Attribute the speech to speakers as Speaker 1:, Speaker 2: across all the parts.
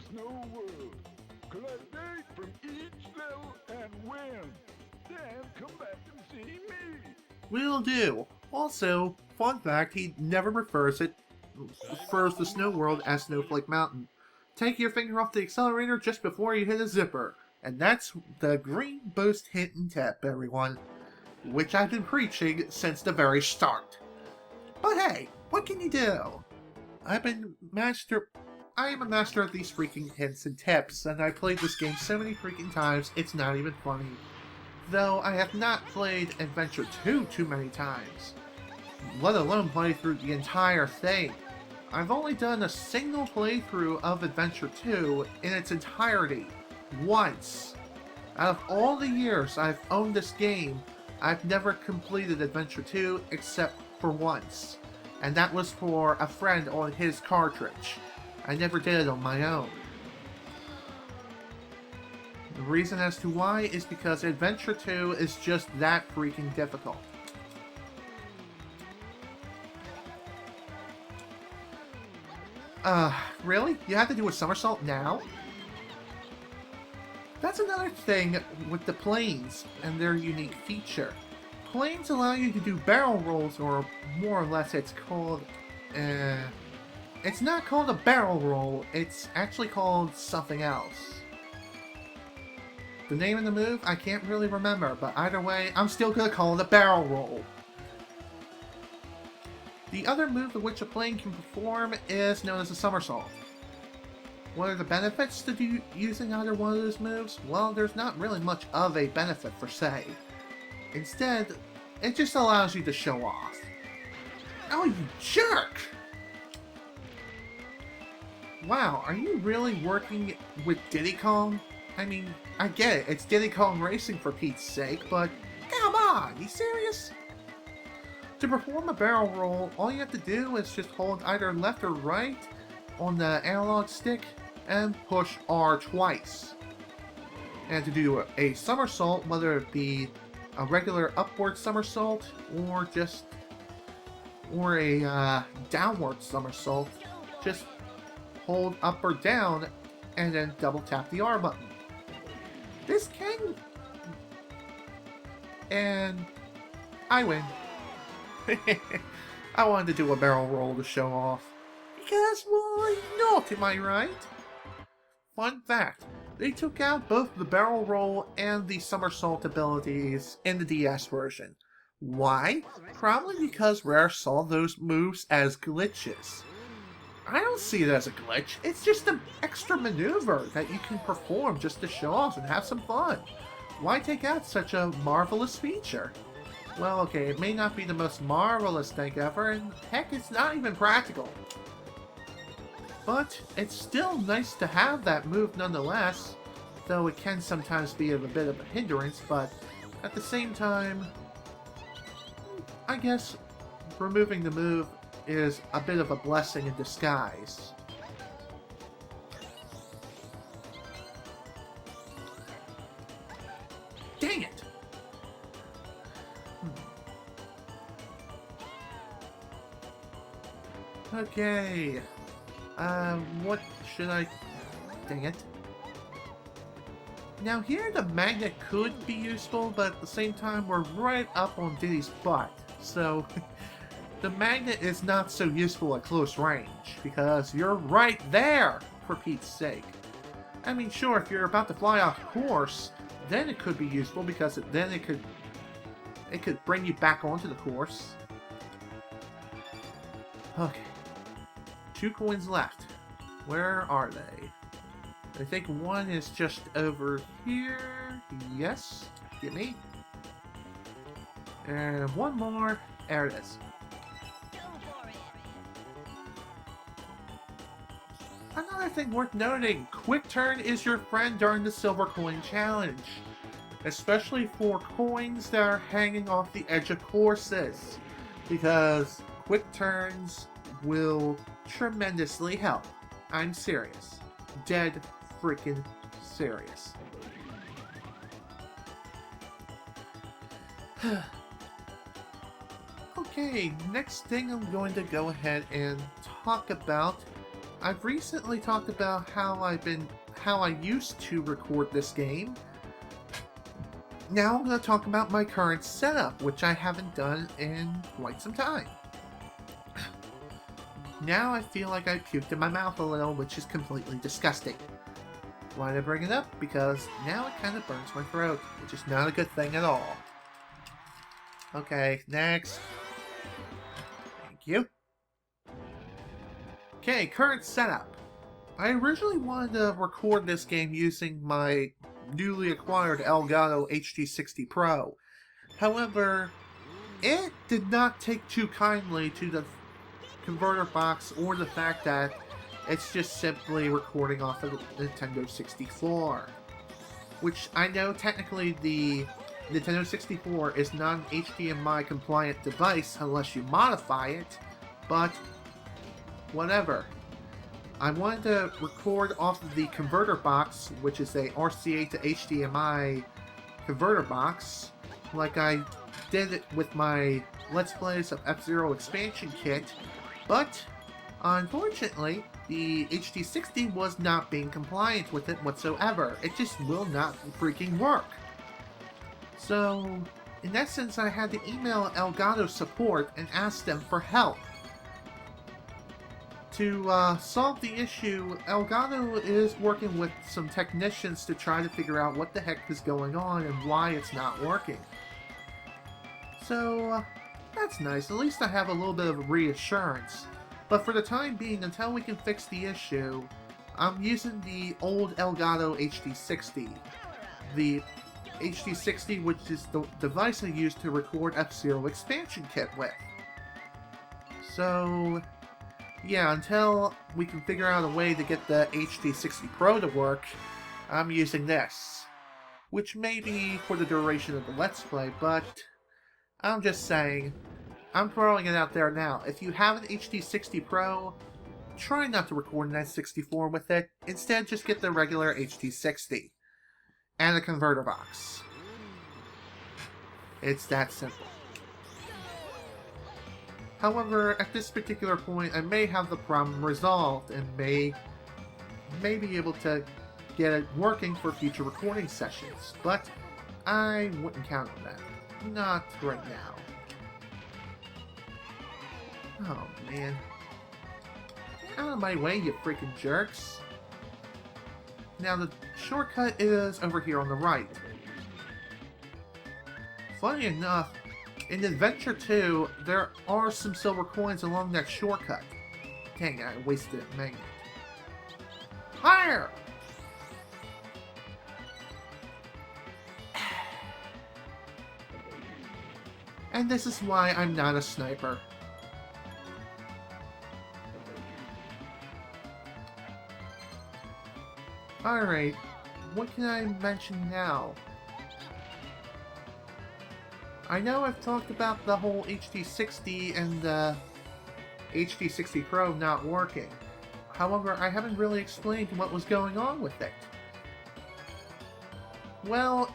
Speaker 1: Snow World. Collect date from each level and win. Then come back and see me.
Speaker 2: Will do. Also, fun fact, he never refers the snow world as Snowflake Mountain. Take your finger off the accelerator just before you hit a zipper. And that's the green boost hint and tip, everyone. Which I've been preaching since the very start. But hey, what can you do? I am a master of these freaking hints and tips, and I played this game so many freaking times, it's not even funny. Though I have not played Adventure 2 too many times, let alone play through the entire thing. I've only done a single playthrough of Adventure 2 in its entirety, once. Out of all the years I've owned this game, I've never completed Adventure 2 except for once, and that was for a friend on his cartridge. I never did it on my own. The reason as to why is because Adventure 2 is just that freaking difficult. Really? You have to do a somersault now? That's another thing with the planes and their unique feature. Planes allow you to do barrel rolls, or more or less it's called, it's not called a barrel roll, it's actually called something else. The name of the move, I can't really remember, but either way, I'm still gonna call it a barrel roll. The other move which a plane can perform is known as a somersault. What are the benefits to using either one of those moves? Well, there's not really much of a benefit per se. Instead, it just allows you to show off. Oh, you jerk! Wow, are you really working with Diddy Kong? I mean, I get it, it's Diddy Kong Racing for Pete's sake, but come on, you serious? To perform a barrel roll, all you have to do is just hold either left or right on the analog stick and push R twice. And to do a somersault, whether it be a regular upward somersault or a downward somersault, just hold up or down and then double tap the R button. This can... And I win. I wanted to do a barrel roll to show off. Because why not, am I right? Fun fact, they took out both the barrel roll and the somersault abilities in the DS version. Why? Probably because Rare saw those moves as glitches. I don't see it as a glitch, it's just an extra maneuver that you can perform just to show off and have some fun. Why take out such a marvelous feature? Well, okay, it may not be the most marvelous thing ever, and heck, it's not even practical. But it's still nice to have that move nonetheless, though it can sometimes be a bit of a hindrance, but at the same time, I guess removing the move is a bit of a blessing in disguise. Dang it! Okay, what should I... Dang it. Now here the magnet could be useful, but at the same time we're right up on Diddy's butt, so the magnet is not so useful at close range, because you're right there, for Pete's sake. I mean, sure, if you're about to fly off course, then it could be useful, because then it could bring you back onto the course. Okay. 2 coins left. Where are they? I think one is just over here. Yes. Get me. And one more. There it is. Another thing worth noting, Quick Turn is your friend during the Silver Coin Challenge. Especially for coins that are hanging off the edge of courses. Because Quick Turns will tremendously help. I'm serious. Dead freaking serious. Okay, next thing I'm going to go ahead and talk about I've recently talked about how I used to record this game. Now I'm going to talk about my current setup, which I haven't done in quite some time. Now I feel like I puked in my mouth a little, which is completely disgusting. Why did I bring it up? Because now it kind of burns my throat, which is not a good thing at all. Okay, next. Thank you. Okay, current setup. I originally wanted to record this game using my newly acquired Elgato HD60 Pro. However, it did not take too kindly to the converter box or the fact that it's just simply recording off of the Nintendo 64. Which I know technically the Nintendo 64 is not an HDMI compliant device unless you modify it, but whatever. I wanted to record off of the converter box, which is a RCA to HDMI converter box, like I did it with my Let's Plays of F-Zero expansion kit, but unfortunately, the HD60 was not being compliant with it whatsoever. It just will not freaking work. So, in essence, I had to email Elgato support and ask them for help. To solve the issue, Elgato is working with some technicians to try to figure out what the heck is going on and why it's not working. So, that's nice. At least I have a little bit of reassurance. But for the time being, until we can fix the issue, I'm using the old Elgato HD60. The HD60, which is the device I used to record F-Zero expansion kit with. So, yeah, until we can figure out a way to get the HD60 Pro to work, I'm using this. Which may be for the duration of the Let's Play, but I'm just saying, I'm throwing it out there now. If you have an HD60 Pro, try not to record an N64 with it. Instead, just get the regular HD60. And a converter box. It's that simple. However, at this particular point, I may have the problem resolved and may be able to get it working for future recording sessions, but I wouldn't count on that. Not right now. Oh, man. Out of my way, you freaking jerks. Now, the shortcut is over here on the right. Funny enough, in Adventure 2, there are some silver coins along that shortcut. Dang it, I wasted it, man. Higher! And this is why I'm not a sniper. Alright, what can I mention now? I know I've talked about the whole HD60 and the HD60 Pro not working. However, I haven't really explained what was going on with it. Well,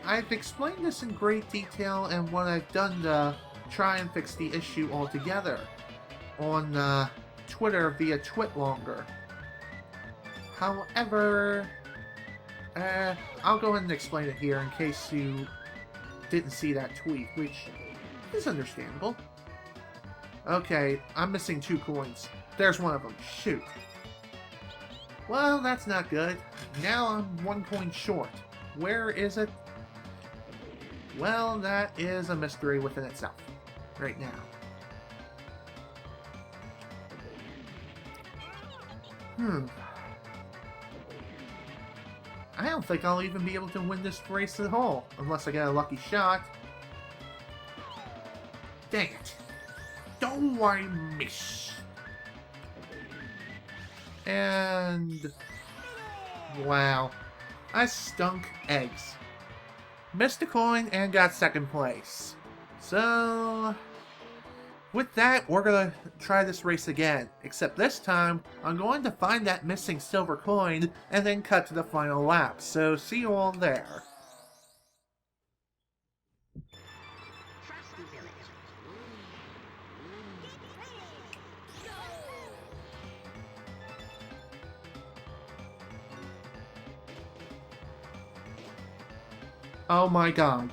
Speaker 2: I've explained this in great detail and what I've done to try and fix the issue altogether on Twitter via Twitlonger. However, I'll go ahead and explain it here in case you didn't see that tweet, which is understandable. Okay, I'm missing 2 coins. There's one of them. Shoot. Well, that's not good. Now I'm 1 coin short. Where is it? Well, that is a mystery within itself. Right now. I don't think I'll even be able to win this race at all, unless I get a lucky shot. Dang it. Don't I miss? And... wow. I stunk eggs. Missed a coin and got 2nd place. So... with that, we're gonna try this race again. Except this time, I'm going to find that missing silver coin and then cut to the final lap. So, see you all there. Oh my god.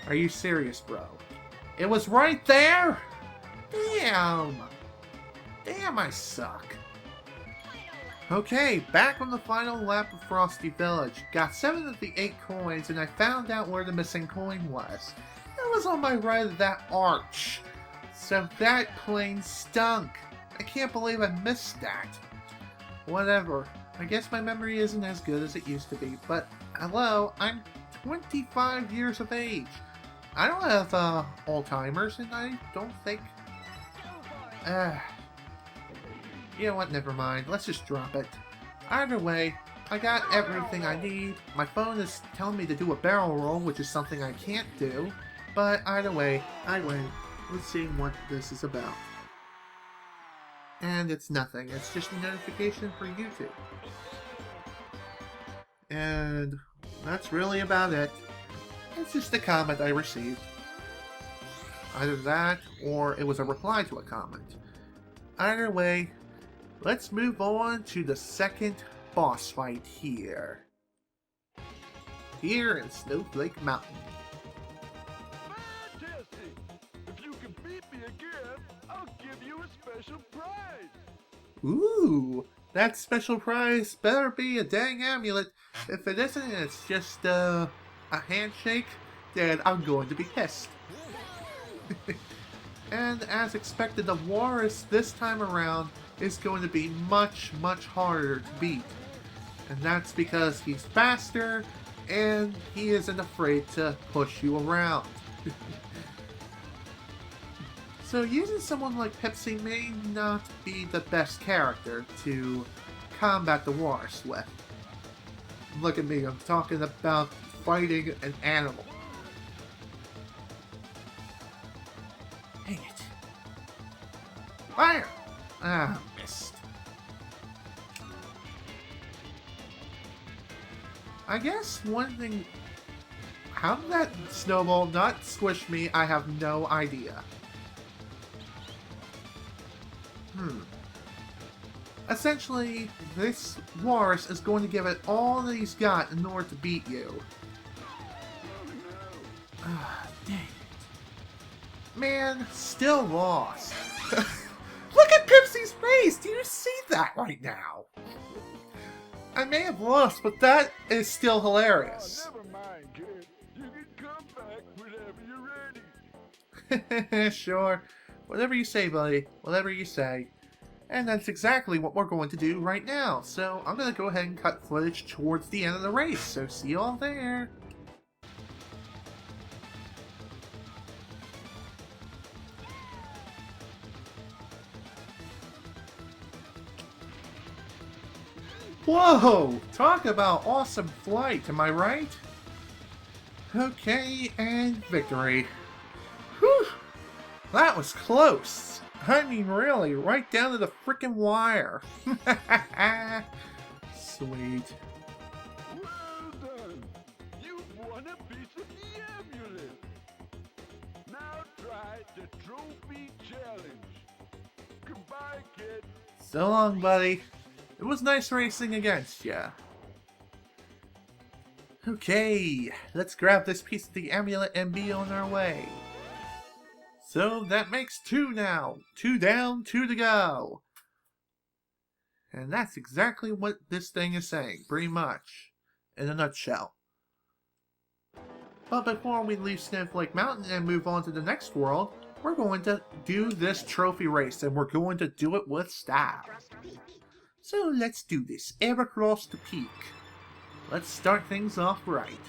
Speaker 2: Are you serious, bro? It was right there? Damn. Damn, I suck. Okay, back on the final lap of Frosty Village. Got 7 of the 8 coins, and I found out where the missing coin was. It was on my right of that arch. So that plane stunk. I can't believe I missed that. Whatever. I guess my memory isn't as good as it used to be, but hello, I'm 25 years of age. I don't have Alzheimer's, and I don't think... You know what, never mind. Let's just drop it. Either way, I got everything I need. My phone is telling me to do a barrel roll, which is something I can't do. But either way, I win. Let's see what this is about. And it's nothing. It's just a notification for YouTube. And that's really about it. It's just a comment I received. Either that, or it was a reply to a comment. Either way, let's move on to the second boss fight here. Here in Snowflake Mountain.
Speaker 1: Fantastic! If you can beat me again, I'll give you a special prize!
Speaker 2: Ooh, that special prize better be a dang amulet. If it isn't and it's just a handshake, then I'm going to be pissed. And as expected, the walrus this time around is going to be much, much harder to beat. And that's because he's faster and he isn't afraid to push you around. So using someone like Pepsi may not be the best character to combat the walrus with. Look at me, I'm talking about fighting an animal. Dang it. Fire! Ah, missed. I guess one thing... How did that snowball not squish me? I have no idea. Essentially, this walrus is going to give it all that he's got in order to beat you. Ah, dang it. Man, still lost. Look at Pipsy's face! Do you see that right now? I may have lost, but that is still hilarious.
Speaker 1: Oh, never mind, kid. You can come back whenever you're ready.
Speaker 2: Sure. Whatever you say, buddy. Whatever you say. And that's exactly what we're going to do right now. So I'm going to go ahead and cut footage towards the end of the race. So see you all there. Whoa! Talk about awesome flight, am I right? Okay, and victory. Whew! That was close. I mean, really, right down to the frickin' wire. Sweet.
Speaker 1: Well done. You've won a piece of the amulet. Now try the trophy challenge. Goodbye, kid.
Speaker 2: So long, buddy. It was nice racing against ya. Okay, let's grab this piece of the amulet and be on our way. So that makes 2 now. 2 down, 2 to go. And that's exactly what this thing is saying, pretty much, in a nutshell. But before we leave Snowflake Mountain and move on to the next world, we're going to do this trophy race, and we're going to do it with style. So let's do this, air across the peak. Let's start things off right.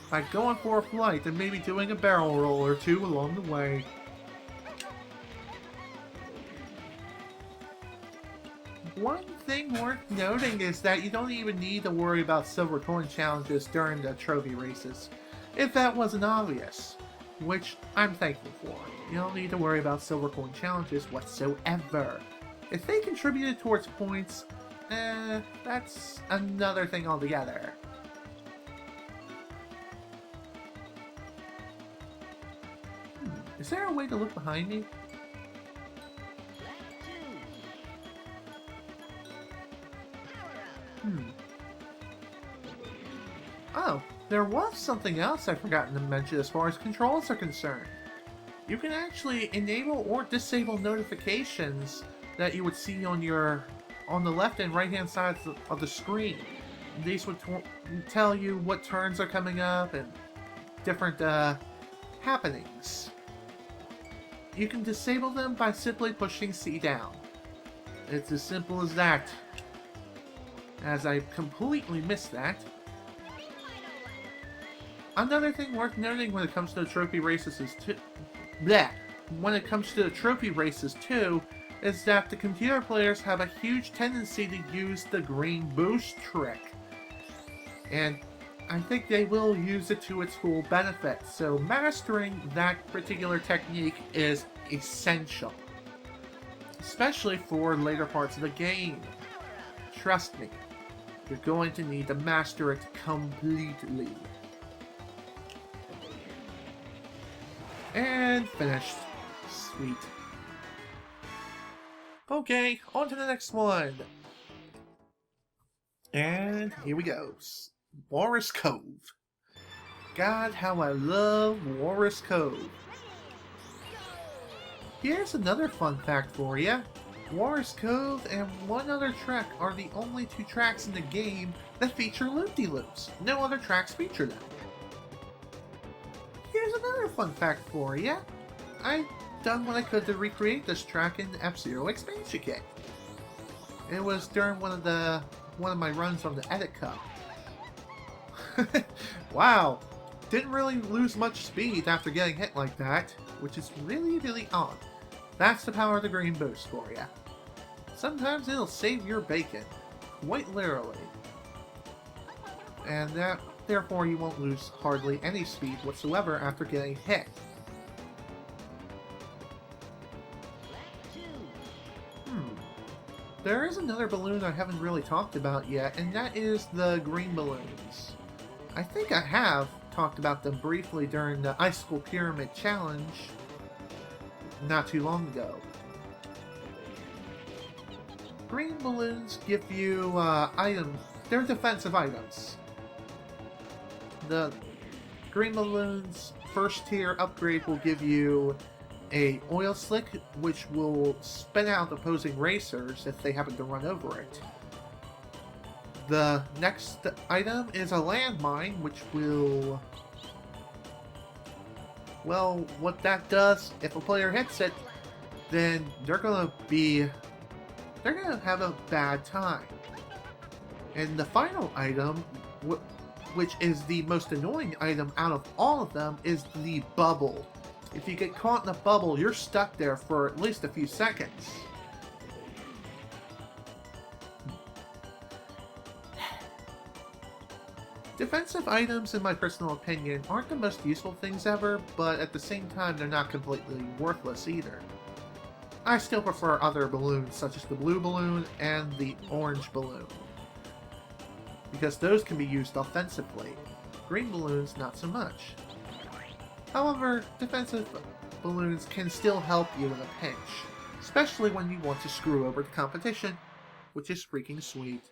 Speaker 2: By going for a flight and maybe doing a barrel roll or 2 along the way. One thing worth noting is that you don't even need to worry about silver coin challenges during the trophy races, if that wasn't obvious, which I'm thankful for. You don't need to worry about silver coin challenges whatsoever. If they contributed towards points, that's another thing altogether. Is there a way to look behind me? Oh, There was something else I've forgotten to mention as far as controls are concerned. You can actually enable or disable notifications that you would see on the left and right hand sides of the screen. These would tell you what turns are coming up and different happenings. You can disable them by simply pushing C down. It's as simple as that. As I completely missed that. Another thing worth noting when it comes to the trophy races is is that the computer players have a huge tendency to use the green boost trick. And I think they will use it to its full benefit, so mastering that particular technique is essential. Especially for later parts of the game. Trust me, you're going to need to master it completely. And finished. Sweet. Okay, on to the next one. And here we go. Walrus Cove. God, how I love Walrus Cove. Here's another fun fact for you. Walrus Cove and one other track are the only two tracks in the game that feature loop-de-loops. No other tracks feature them. Here's another fun fact for you. I've done what I could to recreate this track in the F-Zero expansion kit. It was during one of my runs on the Edit Cup. Wow, didn't really lose much speed after getting hit like that, which is really, really odd. That's the power of the green boost for you. Sometimes it'll save your bacon, quite literally. And therefore you won't lose hardly any speed whatsoever after getting hit. There is another balloon I haven't really talked about yet, and that is the green balloons. I think I have talked about them briefly during the Icicle Pyramid Challenge not too long ago. Green balloons give you items. They're defensive items. The green balloons first tier upgrade will give you a oil slick, which will spin out opposing racers if they happen to run over it. The next item is a landmine, which will... Well, what that does, if a player hits it, then they're gonna have a bad time. And the final item, which is the most annoying item out of all of them, is the bubble. If you get caught in a bubble, you're stuck there for at least a few seconds. Defensive items, in my personal opinion, aren't the most useful things ever, but at the same time, they're not completely worthless either. I still prefer other balloons, such as the blue balloon and the orange balloon, because those can be used offensively. Green balloons, not so much. However, defensive balloons can still help you in a pinch, especially when you want to screw over the competition, which is freaking sweet.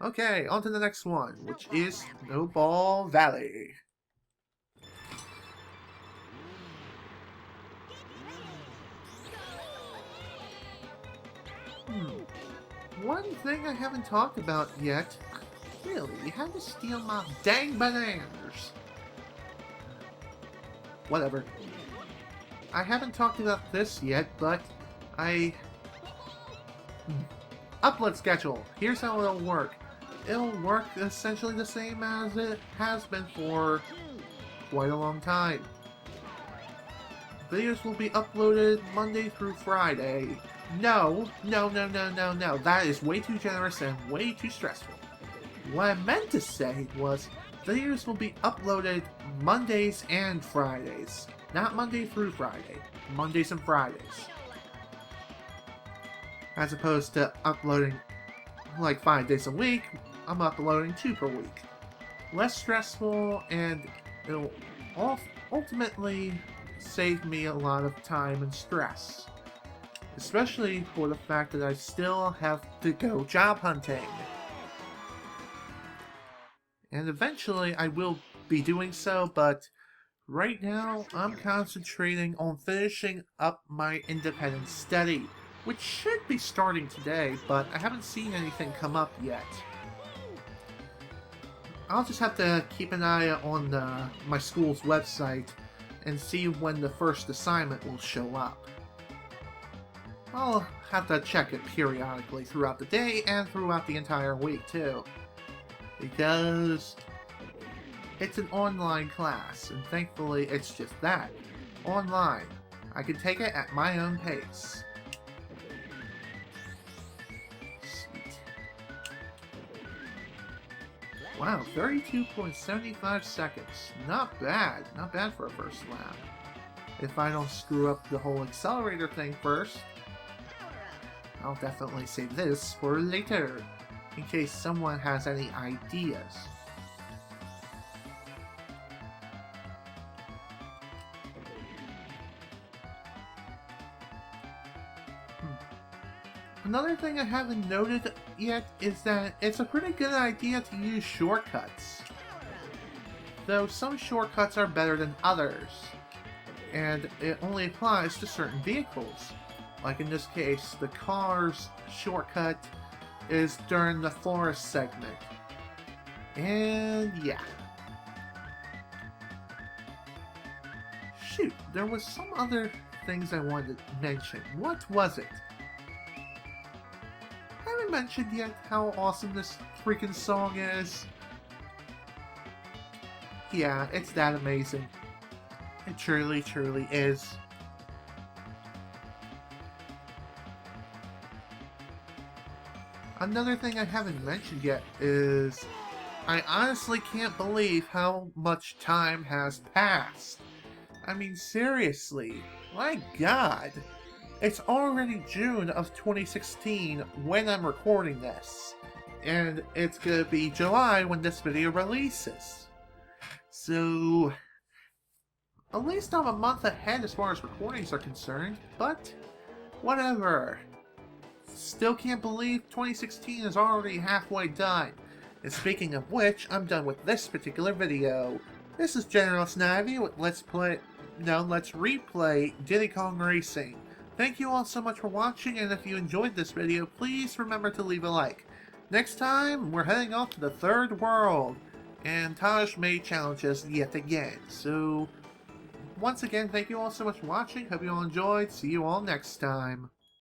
Speaker 2: Okay, on to the next one, which is Snowball Valley. One thing I haven't talked about yet. Really, you had to steal my dang bananas. Whatever. I haven't talked about this yet, but upload schedule. Here's how it'll work. It'll work essentially the same as it has been for quite a long time. Videos will be uploaded Monday through Friday. No. That is way too generous and way too stressful. What I meant to say was, videos will be uploaded Mondays and Fridays. Not Monday through Friday. Mondays and Fridays. As opposed to uploading like 5 days a week, I'm uploading 2 per week. Less stressful, and it'll ultimately save me a lot of time and stress. Especially for the fact that I still have to go job hunting. And eventually I will be doing so, but right now I'm concentrating on finishing up my independent study, which should be starting today, but I haven't seen anything come up yet. I'll just have to keep an eye on my school's website and see when the first assignment will show up. I'll have to check it periodically throughout the day and throughout the entire week too, because it's an online class, and thankfully it's just that, online. I can take it at my own pace. Sweet. Wow, 32.75 seconds. Not bad. Not bad for a first lap. If I don't screw up the whole accelerator thing first, I'll definitely save this for later, in case someone has any ideas. Another thing I haven't noted yet is that it's a pretty good idea to use shortcuts. Though some shortcuts are better than others, and it only applies to certain vehicles. Like in this case, the car's shortcut is during the forest segment. And yeah. Shoot, there was some other things I wanted to mention. What was it? I haven't mentioned yet how awesome this freaking song is. Yeah, it's that amazing. It truly, truly is. Another thing I haven't mentioned yet is I honestly can't believe how much time has passed. I mean, seriously, my god. It's already June of 2016 when I'm recording this, and it's gonna be July when this video releases. So, at least I'm a month ahead as far as recordings are concerned, but whatever. Still can't believe 2016 is already halfway done. And speaking of which, I'm done with this particular video. This is General Snivy with Let's Replay Diddy Kong Racing. Thank you all so much for watching, and if you enjoyed this video, please remember to leave a like. Next time, we're heading off to the third world, and Taj may challenge us yet again. So, once again, thank you all so much for watching. Hope you all enjoyed. See you all next time.